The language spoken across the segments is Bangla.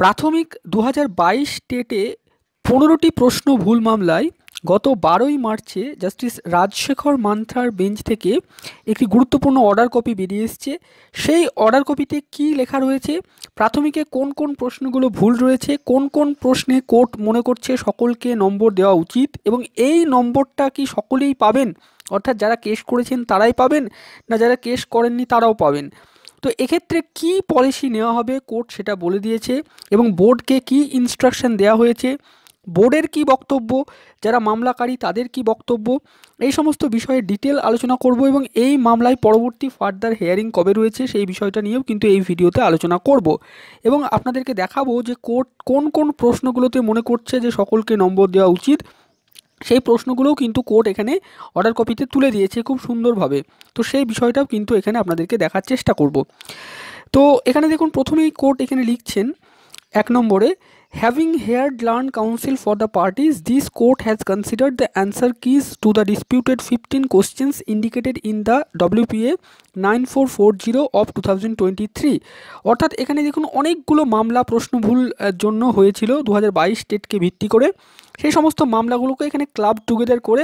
প্রাথমিক ২০২২ টেটে ১৫টি প্রশ্ন ভুল মামলায় গত ১২ই মার্চে জাস্টিস রাজশেখর মান্থার বেঞ্চ থেকে একটি গুরুত্বপূর্ণ অর্ডার কপি বেরিয়ে এসছে। সেই অর্ডার কপিতে কী লেখা রয়েছে, প্রাথমিকে কোন কোন প্রশ্নগুলো ভুল রয়েছে, কোন কোন প্রশ্নে কোর্ট মনে করছে সকলকে নম্বর দেওয়া উচিত এবং এই নম্বরটা কি সকলেই পাবেন, অর্থাৎ যারা কেস করেছেন তারাই পাবেন না যারা কেস করেননি তারাও পাবেন। তো এক্ষেত্রে কি পলিসি নেওয়া হবে কোর্ট সেটা বলে দিয়েছে এবং বোর্ডকে কি ইনস্ট্রাকশন দেওয়া হয়েছে, বোর্ডের কি বক্তব্য, যারা মামলাকারী তাদের কি বক্তব্য, এই সমস্ত বিষয়ে ডিটেল আলোচনা করব এবং এই মামলায় পরবর্তী ফার্দার হিয়ারিং কবে রয়েছে সেই বিষয়টা নিয়েও কিন্তু এই ভিডিওতে আলোচনা করব এবং আপনাদেরকে দেখাবো যে কোর্ট কোন কোন প্রশ্নগুলোতে মনে করছে যে সকলকে নম্বর দেওয়া উচিত। সেই প্রশ্নগুলোও কিন্তু কোর্ট এখানে অর্ডার কপিতে তুলে দিয়েছে খুব সুন্দরভাবে। তো সেই বিষয়টাও কিন্তু এখানে আপনাদেরকে দেখার চেষ্টা করব। তো এখানে দেখুন প্রথমেই কোর্ট এখানে লিখছেন ১ নম্বরে, having heard learn council for the parties, this court has considered the answer keys to the disputed 15 questions indicated in the WPA 9440 of 2023। অর্থাৎ এখানে দেখুন অনেকগুলো মামলা প্রশ্ন ভুল জন্য হয়েছিল ২০২২ টেটকে ভিত্তি করে। সেই সমস্ত মামলাগুলোকে এখানে ক্লাব টুগেদার করে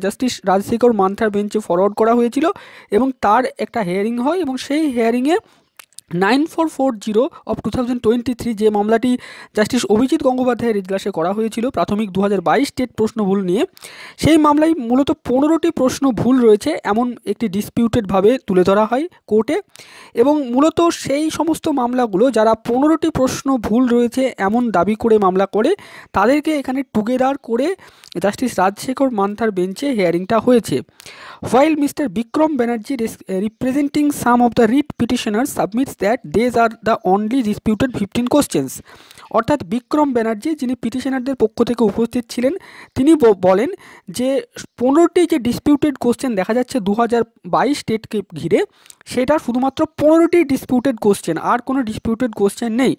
জাস্টিস রাজশেখর মান্থার বেঞ্চে ফরওয়ার্ড করা হয়েছিল এবং তার একটা হিয়ারিং হয় এবং সেই হিয়ারিংয়ে 9440 অফ 2023 যে মামলাটি জাস্টিস অভিজিৎ গঙ্গোপাধ্যায়ের এজলাসে করা হয়েছিল প্রাথমিক ২০২২ টেট প্রশ্ন ভুল নিয়ে, সেই মামলায় মূলত ১৫টি প্রশ্ন ভুল রয়েছে এমন একটি ডিসপিউটেডভাবে তুলে ধরা হয় কোর্টে এবং মূলত সেই সমস্ত মামলাগুলো যারা ১৫টি প্রশ্ন ভুল রয়েছে এমন দাবি করে মামলা করে তাদেরকে এখানে টুগেদার করে জাস্টিস রাজশেখর মান্থার বেঞ্চে হিয়ারিংটা হয়েছে। While Mr. Bikram Banerjee representing some of the writ petitioners submits that these are the only disputed 15 questions, অর্থাৎ বিক্রম ব্যানার্জি যিনি পিটিশনারদের পক্ষ থেকে উপস্থিত ছিলেন তিনি বলেন যে 15টি যে ডিসপিউটেড কোশ্চেন দেখা যাচ্ছে ২০২২ টেটকে ঘিরে সেটা শুধুমাত্র 15টি ডিসপিউটেড কোশ্চেন, আর কোনো ডিসপিউটেড কোশ্চেন নেই।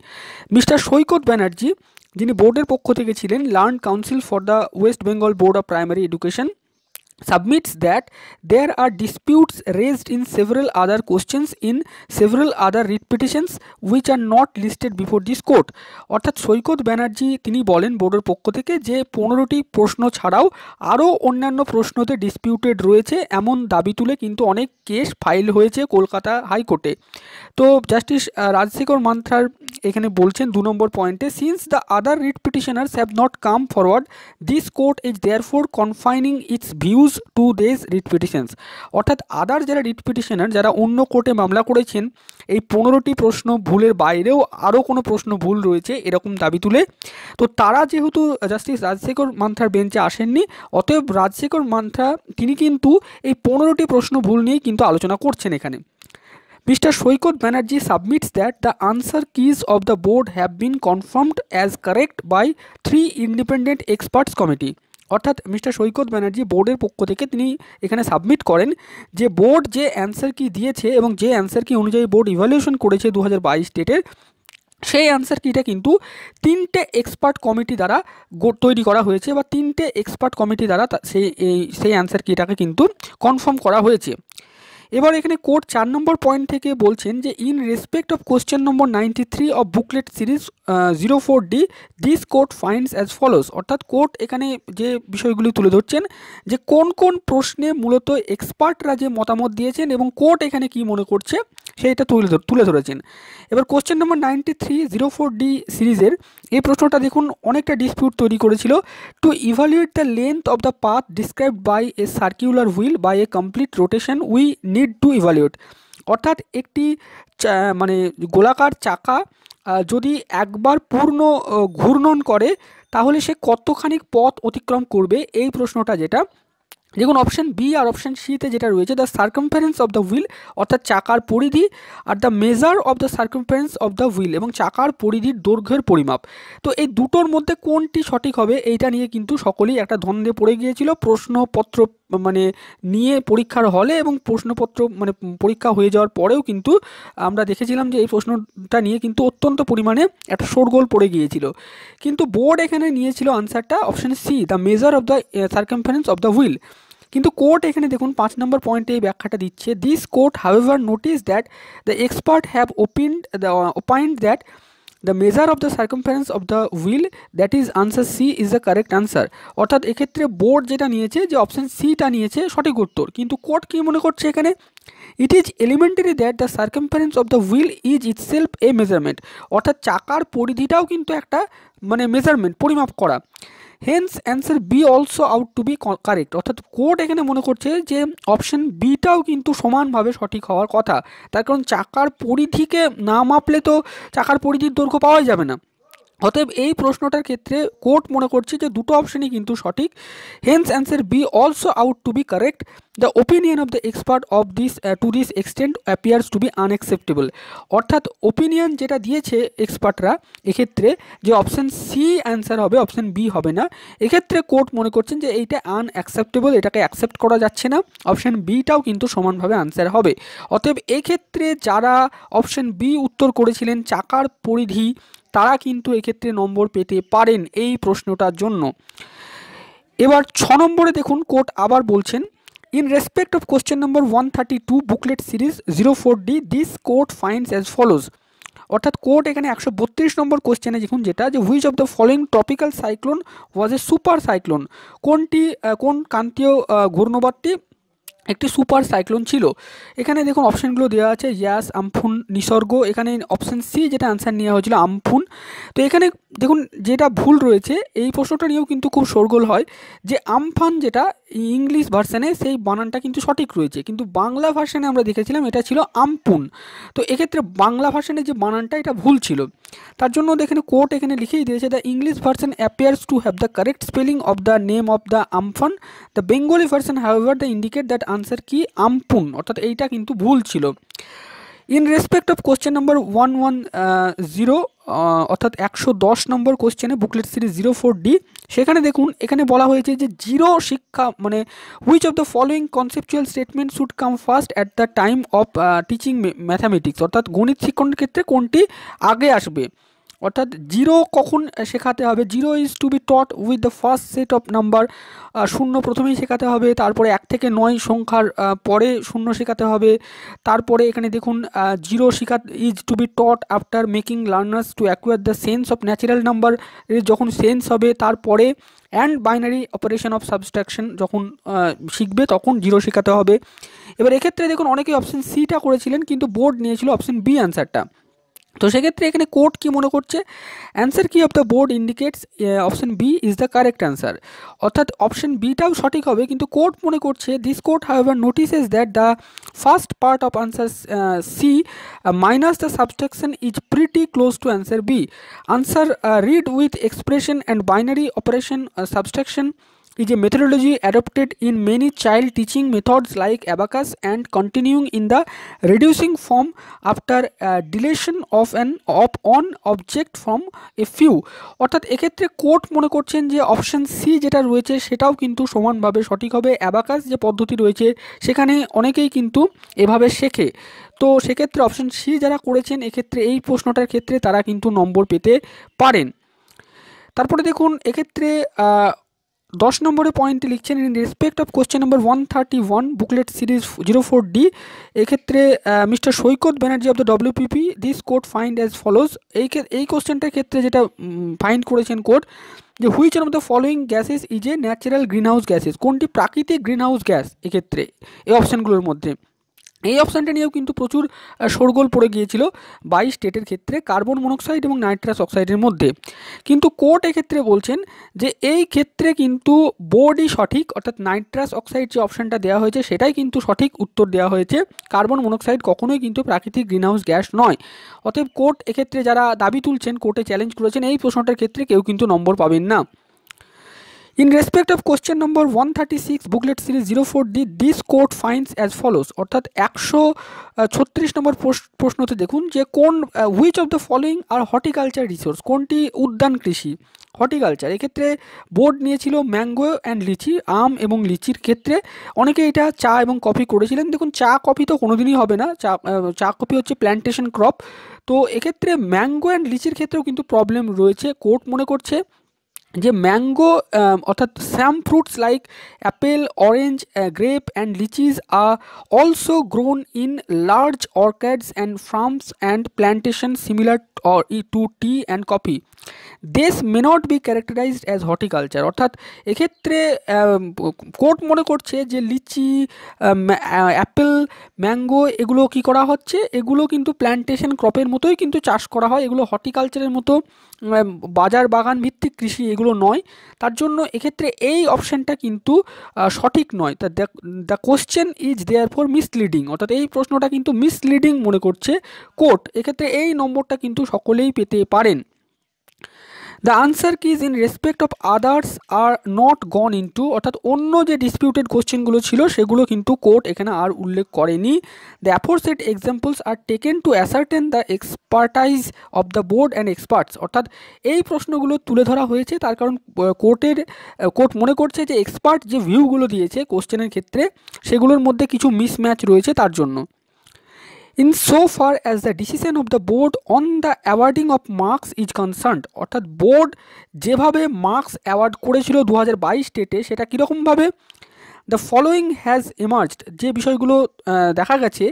মিস্টার সৈকত ব্যানার্জি যিনি বোর্ডের পক্ষ থেকে ছিলেন, learn council for the West Bengal board of primary education, submits that there are disputes raised in several other questions in several other writ petitions which are not listed before this court। অর্থাৎ সৈকত ব্যানার্জি তিনি বলেন বোর্ডের পক্ষ থেকে যে 15টি প্রশ্ন ছাড়াও আরও অন্যান্য প্রশ্নতে ডিসপিউটেড রয়েছে এমন দাবি তুলে কিন্তু অনেক কেস ফাইল হয়েছে কলকাতা হাইকোর্টে। তো জাস্টিস রাজশেখর মান্থার এখানে বলছেন ২ নম্বর পয়েন্টে, since the other writ petitioners have not come forward this court is therefore confining its views to this writ petitions. অর্থাৎ আদার যারা রিট পিটিশনার যারা অন্য কোর্টে মামলা করেছেন এই 15টি প্রশ্ন ভুলের বাইরেও আরও কোনো প্রশ্ন ভুল রয়েছে এরকম দাবি তুলে, তো তারা যেহেতু জাস্টিস রাজশেখর মান্থার বেঞ্চে আসেননি অতএব রাজশেখর মান্থা তিনি কিন্তু এই 15টি প্রশ্ন ভুল নিয়েই কিন্তু আলোচনা করছেন এখানে। Mr. Soikot Banerjee submits that the answer keys of the board have been confirmed as correct by 3 independent experts committee। অর্থাৎ মিস্টার সৈকত ব্যানার্জি বোর্ডের পক্ষ থেকে তিনি এখানে সাবমিট করেন যে বোর্ড যে অ্যান্সার কি দিয়েছে এবং যে অ্যান্সার কি অনুযায়ী বোর্ড ইভ্যালুয়েশন করেছে ২০২২ ডেটের সেই অ্যান্সার কিটা কিন্তু 3টে এক্সপার্ট কমিটি দ্বারা তৈরি করা হয়েছে বা 3টে এক্সপার্ট কমিটি দ্বারা সেই অ্যান্সার কিটাকে কিন্তু কনফার্ম করা হয়েছে। এবার এখানে কোর্ট ৪ নম্বর পয়েন্ট থেকে বলছেন যে in respect of question number 93 of booklet series 04D this court finds as follows. অর্থাৎ কোর্ট এখানে যে বিষয়গুলি তুলে ধরছেন যে কোন কোন প্রশ্নে মূলত এক্সপার্টরা যে মতামত দিয়েছেন এবং কোর্ট এখানে কি মনে করছে সেইটা তুলে ধরেছেন। এবার কোশ্চেন নম্বর 93 04D সিরিজের এই প্রশ্নটা দেখুন অনেকটা ডিসপিউট তৈরি করেছিল। To evaluate the length of the path described by a circular wheel by a complete rotation we need to evaluate. অর্থাৎ একটি মানে গোলাকার চাকা যদি একবার পূর্ণ ঘূর্ণন করে তাহলে সে কতখানি পথ অতিক্রম করবে, এই প্রশ্নটা যেটা দেখুন অপশান বি আর অপশান সিতে যেটা রয়েছে the circumference of the wheel অর্থাৎ চাকার পরিধি are the measure of the circumference of the wheel এবং চাকার পরিধির দৈর্ঘ্যের পরিমাপ। তো এই দুটোর মধ্যে কোনটি সঠিক হবে এইটা নিয়ে কিন্তু সকলেই একটা দ্বন্দ্বে পড়ে গিয়েছিল প্রশ্নপত্র মানে নিয়ে পরীক্ষার হলে এবং প্রশ্নপত্র মানে পরীক্ষা হয়ে যাওয়ার পরেও কিন্তু আমরা দেখেছিলাম যে এই প্রশ্নটা নিয়ে কিন্তু অত্যন্ত পরিমাণে একটা শোরগোল পড়ে গিয়েছিল। কিন্তু বোর্ড এখানে নিয়েছিল আনসারটা option C the measure of the circumference of the wheel. কিন্তু কোর্ট এখানে দেখুন ৫ নম্বর পয়েন্টে এই ব্যাখ্যাটা দিচ্ছে this court however notice that the expert have opined that the measure of the circumference of the wheel, that is answer C is the correct answer. অর্থাৎ এক্ষেত্রে বোর্ড যেটা নিয়েছে, যে অপশন সিটা নিয়েছে সঠিক উত্তর, কিন্তু কোর্ট কী মনে করছে এখানে, it is elementary that the circumference of the wheel is itself a measurement. অর্থাৎ চাকার পরিধিটাও কিন্তু একটা মানে মেজারমেন্ট, পরিমাপ করা। Hence answer B also out to be correct. অর্থাৎ কোর্ট এখানে মনে করছে যে অপশন বিটাও কিন্তু সমানভাবে সঠিক হওয়ার কথা, তার কারণ চাকার পরিধিকে না মাপলে তো চাকার পরিধির দৈর্ঘ্য পাওয়া যাবে না। অতএব এই প্রশ্নটার ক্ষেত্রে কোর্ট মনে করছে যে দুটো অপশনই কিন্তু সঠিক। Hence answer B also out to be correct. The opinion of the expert of this to this extent appears to be unacceptable. অর্থাৎ ওপিনিয়ন যেটা দিয়েছে এক্সপার্টরা এক্ষেত্রে, যে অপশান সি অ্যান্সার হবে, অপশান বি হবে না, এক্ষেত্রে কোর্ট মনে করছেন যে এইটা আনঅ্যাকসেপ্টেবল, এটাকে অ্যাকসেপ্ট করা যাচ্ছে না, অপশান বিটাও কিন্তু সমানভাবে আনসার হবে। অতএব এক্ষেত্রে যারা অপশান বি উত্তর করেছিলেন চাকার পরিধি, তারা কিন্তু এক্ষেত্রে নম্বর পেতে পারেন এই প্রশ্নটার জন্য। এবার 6 নম্বরে দেখুন কোর্ট আবার বলছেন, in respect of question number 132 booklet series 04D this court finds as follows. অর্থাৎ কোর্ট এখানে 132 নম্বর কোশ্চেনে দেখুন যেটা, যে which of the following tropical cyclone was A super cyclone, কোন ক্রান্তীয় ঘূর্ণবাদটি একটি সুপার সাইক্লোন ছিল। এখানে দেখুন অপশানগুলো দেওয়া আছে, ইয়াস, আমফুন, নিসর্গ। এখানে অপশান সি যেটা আনসার নেওয়া হয়েছিল আমফুন। তো এখানে দেখুন যেটা ভুল রয়েছে, এই প্রশ্নটা নিয়েও কিন্তু খুব শোরগোল হয়, যে আমফান যেটা ইংলিশ ভার্সানে সেই বানানটা কিন্তু সঠিক রয়েছে, কিন্তু বাংলা ভার্সানে আমরা দেখেছিলাম এটা ছিল আমপুন। তো এক্ষেত্রে বাংলা ভার্সানে যে বানানটা এটা ভুল ছিল, তার জন্য এখানে কোর্ট এখানে লিখেই দিয়েছে, the English version appears to have the correct spelling of the name of the Amphan, the Bengali version however the indicate that answer কি আমপুন। অর্থাৎ এইটা কিন্তু ভুল ছিল। In respect of question number 110 অর্থাৎ 110 নম্বর কোশ্চেনে বুকলেট সিরিজ 04D, সেখানে দেখুন এখানে বলা হয়েছে যে জিরো শিক্ষা মানে which of the following conceptual statement should come first at the time of teaching mathematics. অর্থাৎ গণিত শিক্ষণের ক্ষেত্রে কোনটি আগে আসবে, অর্থাৎ জিরো কখন শেখাতে হবে, zero is to be taught with the first set of number. শূন্য প্রথমেই শেখাতে হবে, তারপরে 1 থেকে 9 সংখ্যার পরে শূন্য শেখাতে হবে। তারপরে এখানে দেখুন zero is to be taught after making learners to acquire the sense of natural number, যখন সেন্স হবে তারপরে, and binary operation of subtraction যখন শিখবে তখন জিরো শেখাতে হবে। এবার এক্ষেত্রে দেখুন অনেকেই অপশন সিটা করেছিলেন, কিন্তু বোর্ড নিয়েছিল অপশন বি অ্যান্সারটা। তো সেক্ষেত্রে এখানে কোর্ট কি মনে করছে, answer key of the board indicates option B is the correct answer. অর্থাৎ অপশন বিটাও সঠিক হবে, কিন্তু কোর্ট মনে করছে this court however notices that the first part of answer C minus the subtraction is pretty close to answer B. Answer read with expression and binary operation subtraction is a methodology adopted in many child teaching methods like abacus and continuing in the reducing form after deletion of an object from a few। অর্থাৎ এক্ষেত্রে কোর্ট মনে করছেন যে অপশন সি যেটা রয়েছে সেটাও কিন্তু সমানভাবে সঠিক হবে। অ্যাবাকাস যে পদ্ধতি রয়েছে সেখানে অনেকেই কিন্তু এভাবে শেখে, তো সেক্ষেত্রে অপশন সি যারা করেছেন এক্ষেত্রে এই প্রশ্নটার ক্ষেত্রে তারা কিন্তু নম্বর পেতে পারেন। তারপরে দেখুন এক্ষেত্রে 10 নম্বরে পয়েন্টে লিখছেন, in respect of question number 131 booklet series 04D, এক্ষেত্রে mister Saikat Banerjee of the WPP this court find as follows. এই কোশ্চেনটার ক্ষেত্রে যেটা ফাইন্ড করেছেন কোর্ট, যে which of the following gases is a natural green house gases, কোনটি প্রাকৃতিক গ্রিন হাউস গ্যাস এক্ষেত্রে এই অপশানগুলোর মধ্যে। এই অপশানটা নিয়েও কিন্তু প্রচুর শোরগোল পড়ে গিয়েছিল 22 স্টেটের ক্ষেত্রে কার্বন মনোক্সাইড এবং নাইট্রাস অক্সাইডের মধ্যে, কিন্তু কোর্ট এক্ষেত্রে বলছেন যে এই ক্ষেত্রে কিন্তু বোর্ডই সঠিক, অর্থাৎ নাইট্রাস অক্সাইড যে অপশানটা দেওয়া হয়েছে সেটাই কিন্তু সঠিক উত্তর দেওয়া হয়েছে। কার্বন মনোক্সাইড কখনোই কিন্তু প্রাকৃতিক গ্রিনহাউস গ্যাস নয়। অতএব কোর্ট এক্ষেত্রে যারা দাবি তুলছেন, কোর্টে চ্যালেঞ্জ করেছেন, এই প্রশ্নটার ক্ষেত্রে কেউ কিন্তু নম্বর পাবেন না। In respect of question number 136 booklet series 04D this court finds as follows. অর্থাৎ 136 নম্বর প্রশ্নতে দেখুন যে কোন which of the following R horticulture resource, কোনটি উদ্যান কৃষি হর্টিকালচার। এক্ষেত্রে বোর্ড নিয়েছিল ম্যাঙ্গো অ্যান্ড লিচি, আম এবং লিচির ক্ষেত্রে অনেকে এটা চা এবং কফি করেছিলেন। দেখুন চা কফি তো কোনোদিনই হবে না, চা কফি হচ্ছে প্ল্যান্টেশন ক্রপ। তো এক্ষেত্রে ম্যাঙ্গো অ্যান্ড লিচির ক্ষেত্রেও কিন্তু প্রবলেম রয়েছে, কোর্ট মনে করছে যে ম্যাঙ্গো অর্থাৎ some fruits like apple, orange, grape and litchis are also grown in large orchards and farms and plantation similar to tea and coffee, this may not be characterised as horticulture. অর্থাৎ এক্ষেত্রে কোর্ট মনে করছে যে লিচি, অ্যাপেল, ম্যাঙ্গো এগুলো কি করা হচ্ছে, এগুলো কিন্তু প্ল্যান্টেশন ক্রপের মতোই কিন্তু চাষ করা হয়, এগুলো হর্টিকালচারের মতো বাজার বাগান ভিত্তিক কৃষি এগুলো নয়। তার জন্য এক্ষেত্রে এই অপশানটা কিন্তু সঠিক নয়। তা the question is therefore misleading, অর্থাৎ এই প্রশ্নটা কিন্তু মিসলিডিং মনে করছে কোর্ট। এক্ষেত্রে এই নম্বরটা কিন্তু সকলেই পেতে পারেন। The answer keys in respect of others are not gone into, অর্থাৎ অন্য যে ডিসপিউটেড কোশ্চেনগুলো ছিল সেগুলো কিন্তু কোর্ট এখানে আর উল্লেখ করেনি। The aforesaid examples are taken to ascertain the expertise of the board and experts, অর্থাৎ এই প্রশ্নগুলো তুলে ধরা হয়েছে তার কারণ কোর্ট মনে করছে যে এক্সপার্ট যে ভিউগুলো দিয়েছে কোশ্চেনের ক্ষেত্রে সেগুলোর মধ্যে কিছু মিসম্যাচ রয়েছে তার জন্য। In so far as the decision of the board on the awarding of marks is concerned, অর্থাৎ বোর্ড যেভাবে মার্কস অ্যাওয়ার্ড করেছিল 2022 ডেটে সেটা কীরকমভাবে, দ্য ফলোয়িং হ্যাজ এমার্জড, যে বিষয়গুলো দেখা গেছে,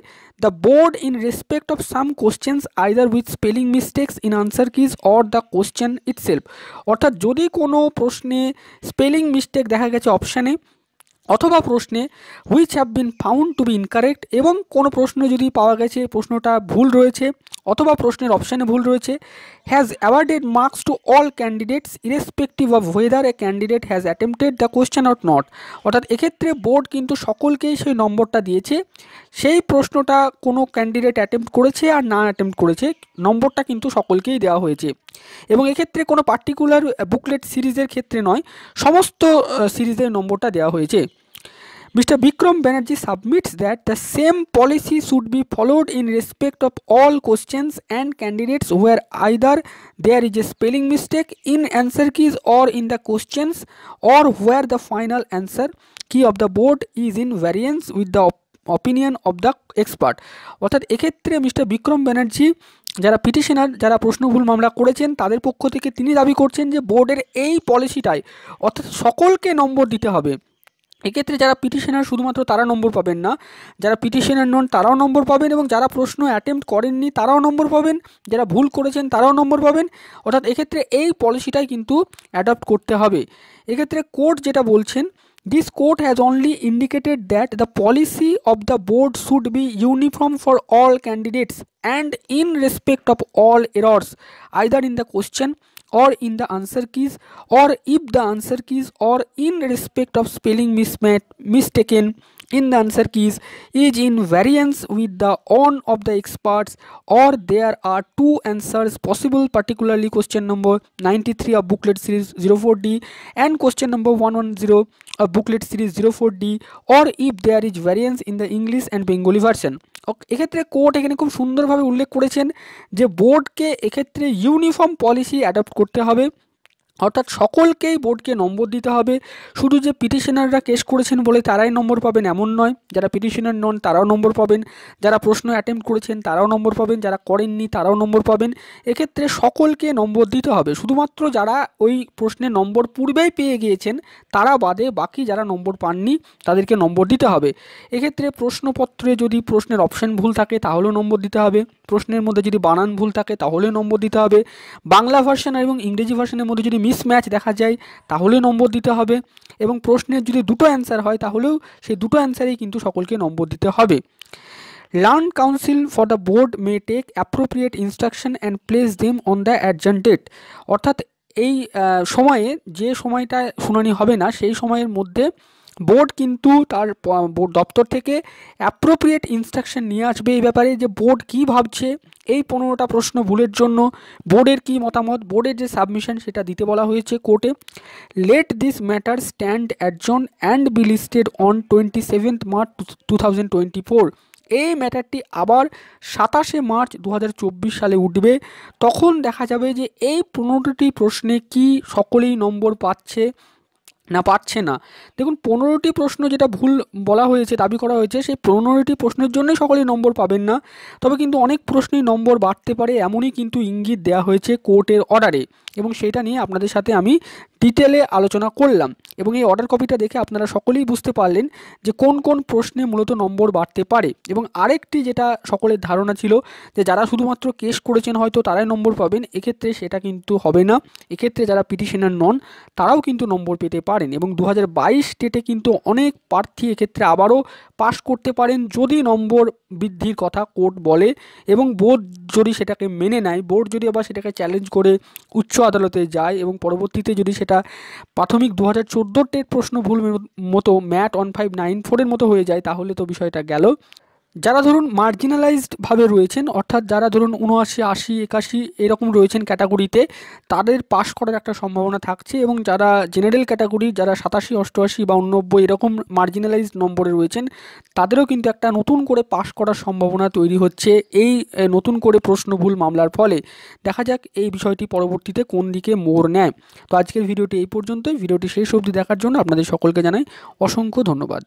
the board in respect of some questions either with spelling mistakes in answer keys or the question itself, অর্থাৎ যদি কোনো প্রশ্নে স্পেলিং মিস্টেক দেখা গেছে অপশানে অথবা প্রশ্নে which have been found to be incorrect, এবং কোনো প্রশ্ন যদি পাওয়া গেছে প্রশ্নটা ভুল রয়েছে অথবা প্রশ্নের অপশানে ভুল রয়েছে, has awarded marks to all candidates irrespective of weather A candidate has attempted the question or not, অর্থাৎ এক্ষেত্রে বোর্ড কিন্তু সকলকেই সেই নম্বরটা দিয়েছে, সেই প্রশ্নটা কোনো ক্যান্ডিডেট অ্যাটেম্প্ট করেছে আর না অ্যাটেম্প্ট করেছে নম্বরটা কিন্তু সকলকেই দেওয়া হয়েছে। এবং এক্ষেত্রে কোনো পার্টিকুলার বুকলেট সিরিজের ক্ষেত্রে নয়, সমস্ত সিরিজের নম্বরটা দেওয়া হয়েছে। Mr. Vikram Banerjee submits that the same policy should be followed in respect of all questions and candidates where either there is a spelling mistake in answer keys or in the questions, or where the final answer key of the board is in variance with the opinion of the expert। অর্থাৎ এক্ষেত্রে মিস্টার বিক্রম ব্যানার্জি যারা পিটিশনার, যারা প্রশ্নভুল মামলা করেছেন তাদের পক্ষ থেকে তিনি দাবি করছেন যে বোর্ডের এই পলিসিটাই, অর্থাৎ সকলকে নম্বর দিতে হবে। এক্ষেত্রে যারা পিটিশনার শুধুমাত্র তারা নম্বর পাবেন না, যারা পিটিশনার নন তারাও নম্বর পাবেন, এবং যারা প্রশ্ন অ্যাটেম্প্ট করেননি তারাও নম্বর পাবেন, যারা ভুল করেছেন তারাও নম্বর পাবেন। অর্থাৎ এক্ষেত্রে এই পলিসিটাই কিন্তু অ্যাডপ্ট করতে হবে। এক্ষেত্রে কোর্ট যেটা বলছেন, this court has only indicated that the policy of the board should be uniform for all candidates and in respect of all errors either in the question or in the answer keys, or if the answer keys or in respect of spelling mistaken in the answer keys is in variance with the own of the experts, or there are two answers possible, particularly question number 93 of booklet series 04D and question number 110 of booklet series 04D, or if there is variance in the English and Bengali version। এক্ষেত্রে কোর্ট এখানে খুব সুন্দরভাবে উল্লেখ করেছেন যে বোর্ডকে এক্ষেত্রে ইউনিফর্ম পলিসি অ্যাডপ্ট করতে হবে, অর্থাৎ সকলকেই বোর্ডকে নম্বর দিতে হবে। শুধু যে পিটিশনাররা কেস করেছেন বলে তারাই নম্বর পাবেন এমন নয়, যারা পিটিশনার নন তারাও নম্বর পাবেন, যারা প্রশ্ন অ্যাটেম্প্ট করেছেন তারাও নম্বর পাবেন, যারা করেননি তারাও নম্বর পাবেন। এক্ষেত্রে সকলকে নম্বর দিতে হবে, শুধুমাত্র যারা ওই প্রশ্নে নম্বর পূর্বেই পেয়ে গিয়েছেন তারা বাদে বাকি যারা নম্বর পাননি তাদেরকে নম্বর দিতে হবে। এক্ষেত্রে প্রশ্নপত্রে যদি প্রশ্নের অপশান ভুল থাকে তাহলেও নম্বর দিতে হবে, প্রশ্নের মধ্যে যদি বানান ভুল থাকে তাহলে নম্বর দিতে হবে, বাংলা ভার্সন এবং ইংরেজি ভার্সনের মধ্যে যদি মিসম্যাচ দেখা যায় তাহলে নম্বর দিতে হবে, এবং প্রশ্নের যদি দুটো অ্যান্সার হয় তাহলেও সেই দুটো অ্যান্সারেই কিন্তু সকলকে নম্বর দিতে হবে। Learned counsel for the board may take appropriate instruction and place them on the adjourned date, অর্থাৎ এই সময়ে যে সময়টা শুনানি হবে না সেই সময়ের মধ্যে বোর্ড কিন্তু তার বোর্ড দপ্তর থেকে অ্যাপ্রোপ্রিয়েট ইনস্ট্রাকশন নিয়ে আসবে এই ব্যাপারে যে বোর্ড কী ভাবছে এই 15টা প্রশ্ন ভুলের জন্য, বোর্ডের কী মতামত, বোর্ডের যে সাবমিশন সেটা দিতে বলা হয়েছে কোর্টে। Let this matter stand adjourn and be listed on 27 March 2024। এই ম্যাটারটি আবার 27শে মার্চ 2024 সালে উঠবে, তখন দেখা যাবে যে এই 15টি প্রশ্নে কি সকলেই নম্বর পাচ্ছে না পারছে না। দেখুন 15টি প্রশ্ন যেটা ভুল বলা হয়েছে, দাবি করা হয়েছে, সেই 15টি প্রশ্নের জন্যই সকলেই নম্বর পাবেন না। তবে কিন্তু অনেক প্রশ্নেই নম্বর বাড়তে পারে এমনই কিন্তু ইঙ্গিত দেওয়া হয়েছে কোর্টের অর্ডারে, এবং সেটা নিয়ে আপনাদের সাথে আমি ডিটেলে আলোচনা করলাম। এবং এই অর্ডার কপিটা দেখে আপনারা সকলেই বুঝতে পারলেন যে কোন কোন প্রশ্নে মূলত নম্বর বাড়তে পারে। এবং আরেকটি যেটা সকলের ধারণা ছিল যে যারা শুধুমাত্র কেস করেছেন হয়তো তারাই নম্বর পাবেন, এক্ষেত্রে সেটা কিন্তু হবে না। এক্ষেত্রে যারা পিটিশনার নন তারাও কিন্তু নম্বর পেতে পারেন। এবং 2022 টেটে কিন্তু অনেক প্রার্থী এক্ষেত্রে আবারও পাশ করতে পারেন যদি নম্বর বৃদ্ধির কথা কোর্ট বলে এবং বোর্ড যদি সেটাকে মেনে নেয়। বোর্ড যদি আবার সেটাকে চ্যালেঞ্জ করে উচ্চ আদালতে যায় এবং পরবর্তীতে যদি সেটা প্রাথমিক 2014 টেট প্রশ্ন ভুল মতো ম্যাট 1594-এর মতো হয়ে যায়, তাহলে তো বিষয়টা গেল। যারা ধরুন মার্জিনালাইজডভাবে রয়েছেন, অর্থাৎ যারা ধরুন 79, 80, 81 এরকম রয়েছেন ক্যাটাগরিতে, তাদের পাস করার একটা সম্ভাবনা থাকছে। এবং যারা জেনারেল ক্যাটাগরি, যারা 87, 88 বা 89 এরকম মার্জিনালাইজড নম্বরে রয়েছেন, তাদেরও কিন্তু একটা নতুন করে পাস করার সম্ভাবনা তৈরি হচ্ছে এই নতুন করে প্রশ্ন ভুল মামলার ফলে। দেখা যাক এই বিষয়টি পরবর্তীতে কোন দিকে মোড় নেয়। তো আজকের ভিডিওটি এই পর্যন্তই। ভিডিওটি শেষ অবধি দেখার জন্য আপনাদের সকলকে জানাই অসংখ্য ধন্যবাদ।